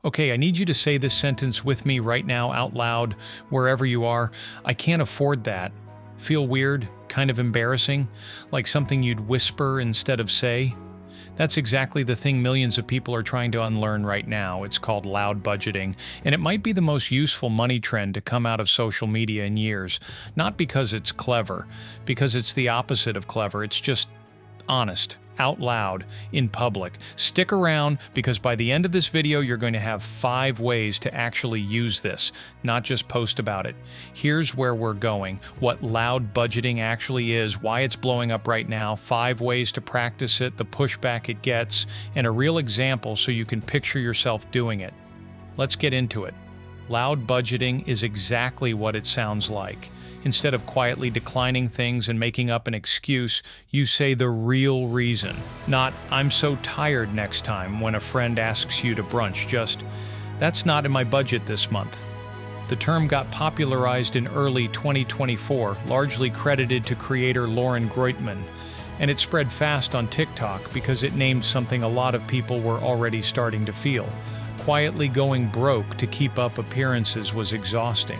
Okay, I need you to say this sentence with me right now out loud, wherever you are. I can't afford that. Feel weird, kind of embarrassing, like something you'd whisper instead of say? That's exactly the thing millions of people are trying to unlearn right now. It's called loud budgeting, and it might be the most useful money trend to come out of social media in years. Not because it's clever, because it's the opposite of clever. It's just honest, out loud, in public. Stick around because by the end of this video, you're going to have 5 ways to actually use this, not just post about it. Here's where we're going, what loud budgeting actually is, why it's blowing up right now, 5 ways to practice it, the pushback it gets, and a real example so you can picture yourself doing it. Let's get into it. Loud budgeting is exactly what it sounds like. Instead of quietly declining things and making up an excuse, you say the real reason. Not, "I'm so tired next time," when a friend asks you to brunch. Just, "That's not in my budget this month." The term got popularized in early 2024, largely credited to creator Lauren Greutman, and it spread fast on TikTok because it named something a lot of people were already starting to feel. Quietly going broke to keep up appearances was exhausting.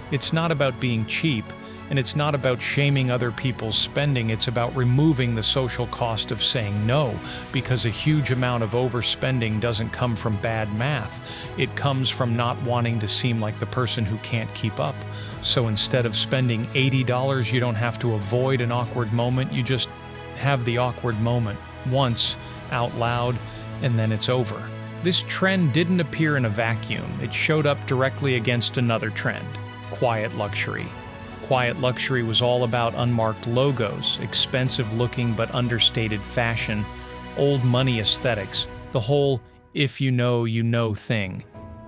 It's not about being cheap, and it's not about shaming other people's spending. It's about removing the social cost of saying no, because a huge amount of overspending doesn't come from bad math. It comes from not wanting to seem like the person who can't keep up. So instead of spending $80, you don't have to avoid an awkward moment. You just have the awkward moment once, out loud, and then it's over. This trend didn't appear in a vacuum. It showed up directly against another trend. Quiet luxury. Quiet luxury was all about unmarked logos, expensive looking but understated fashion, old money aesthetics, the whole if you know thing.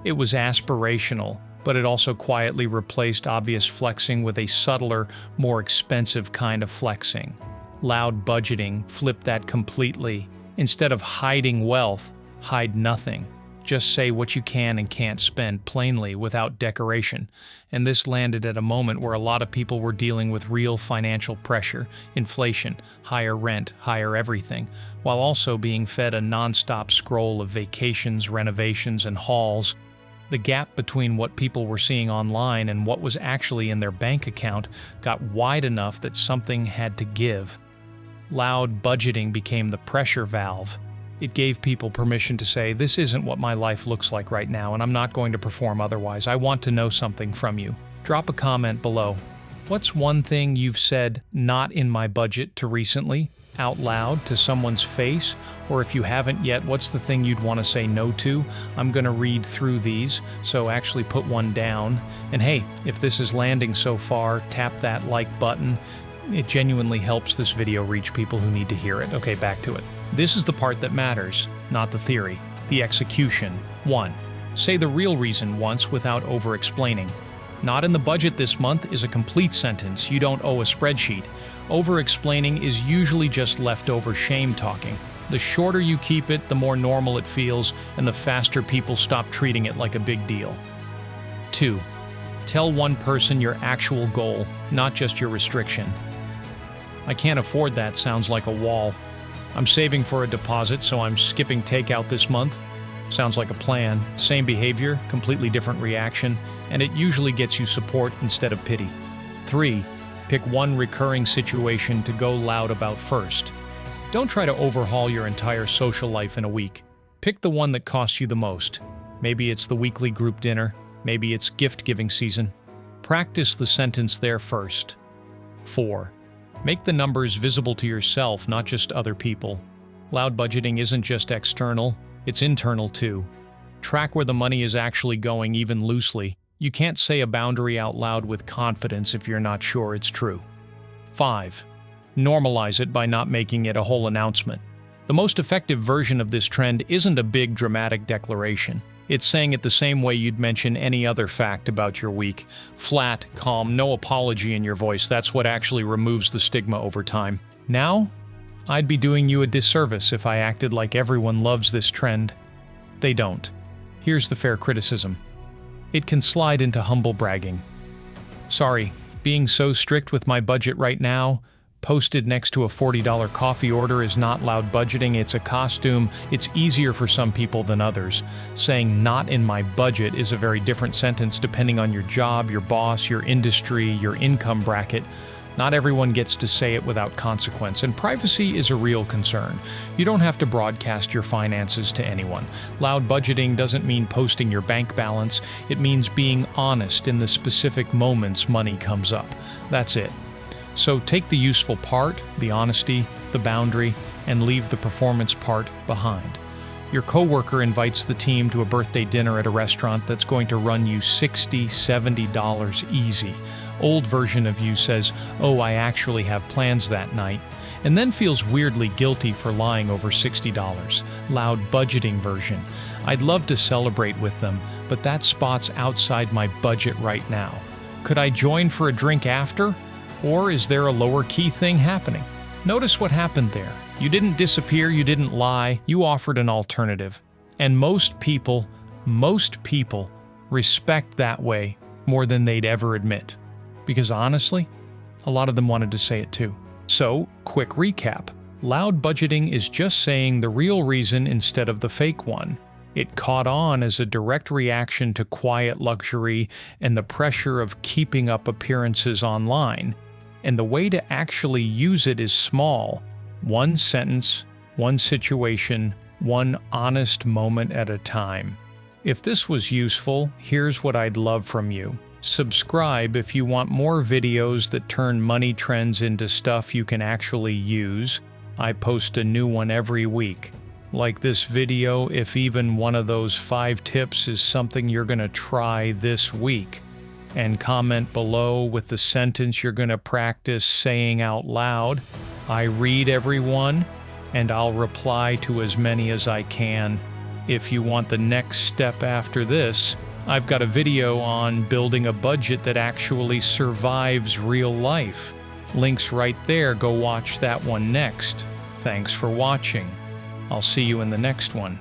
It was aspirational, but it also quietly replaced obvious flexing with a subtler, more expensive kind of flexing. Loud budgeting flipped that completely. Instead of hiding wealth, hide nothing. Just say what you can and can't spend plainly without decoration. And this landed at a moment where a lot of people were dealing with real financial pressure, inflation, higher rent, higher everything, while also being fed a non-stop scroll of vacations, renovations, and hauls. The gap between what people were seeing online and what was actually in their bank account got wide enough that something had to give. Loud budgeting became the pressure valve. It gave people permission to say, "This isn't what my life looks like right now, and I'm not going to perform otherwise. I want to know something from you." Drop a comment below. What's one thing you've said, "not in my budget," to recently, out loud, to someone's face? Or if you haven't yet, what's the thing you'd want to say no to? I'm going to read through these, so actually put one down. And hey, if this is landing so far, tap that like button. It genuinely helps this video reach people who need to hear it. Okay, back to it. This is the part that matters, not the theory, the execution. 1. Say the real reason once without over-explaining. "Not in the budget this month" is a complete sentence. You don't owe a spreadsheet. Over-explaining is usually just leftover shame talking. The shorter you keep it, the more normal it feels, and the faster people stop treating it like a big deal. 2. Tell one person your actual goal, not just your restriction. "I can't afford that" sounds like a wall. "I'm saving for a deposit, so I'm skipping takeout this month." Sounds like a plan. Same behavior, completely different reaction, and it usually gets you support instead of pity. 3. Pick one recurring situation to go loud about first. Don't try to overhaul your entire social life in a week. Pick the one that costs you the most. Maybe it's the weekly group dinner. Maybe it's gift-giving season. Practice the sentence there first. 4. Make the numbers visible to yourself, not just other people. Loud budgeting isn't just external, it's internal too. Track where the money is actually going, even loosely. You can't say a boundary out loud with confidence if you're not sure it's true. 5. Normalize it by not making it a whole announcement. The most effective version of this trend isn't a big dramatic declaration. It's saying it the same way you'd mention any other fact about your week. Flat, calm, no apology in your voice. That's what actually removes the stigma over time. Now, I'd be doing you a disservice if I acted like everyone loves this trend. They don't. Here's the fair criticism. It can slide into humble bragging. "Sorry, being so strict with my budget right now, Posted next to a $40 coffee order is not loud budgeting, it's a costume. It's easier for some people than others. Saying "not in my budget" is a very different sentence depending on your job, your boss, your industry, your income bracket. Not everyone gets to say it without consequence, and privacy is a real concern. You don't have to broadcast your finances to anyone. Loud budgeting doesn't mean posting your bank balance. It means being honest in the specific moments money comes up. That's it. So take the useful part, the honesty, the boundary, and leave the performance part behind. Your coworker invites the team to a birthday dinner at a restaurant that's going to run you $60, $70 easy. Old version of you says, "Oh, I actually have plans that night," and then feels weirdly guilty for lying over $60. Loud budgeting version. "I'd love to celebrate with them, but that spot's outside my budget right now. Could I join for a drink after? Or is there a lower key thing happening?" Notice what happened there. You didn't disappear, you didn't lie, you offered an alternative. And most people respect that way more than they'd ever admit. Because honestly, a lot of them wanted to say it too. So, quick recap. Loud budgeting is just saying the real reason instead of the fake one. It caught on as a direct reaction to quiet luxury and the pressure of keeping up appearances online. And the way to actually use it is small. One sentence, one situation, one honest moment at a time. If this was useful, here's what I'd love from you. Subscribe if you want more videos that turn money trends into stuff you can actually use. I post a new one every week. Like this video if even one of those 5 tips is something you're going to try this week. And comment below with the sentence you're going to practice saying out loud. I read every one, and I'll reply to as many as I can. If you want the next step after this, I've got a video on building a budget that actually survives real life. Link's right there, go watch that one next. Thanks for watching. I'll see you in the next one.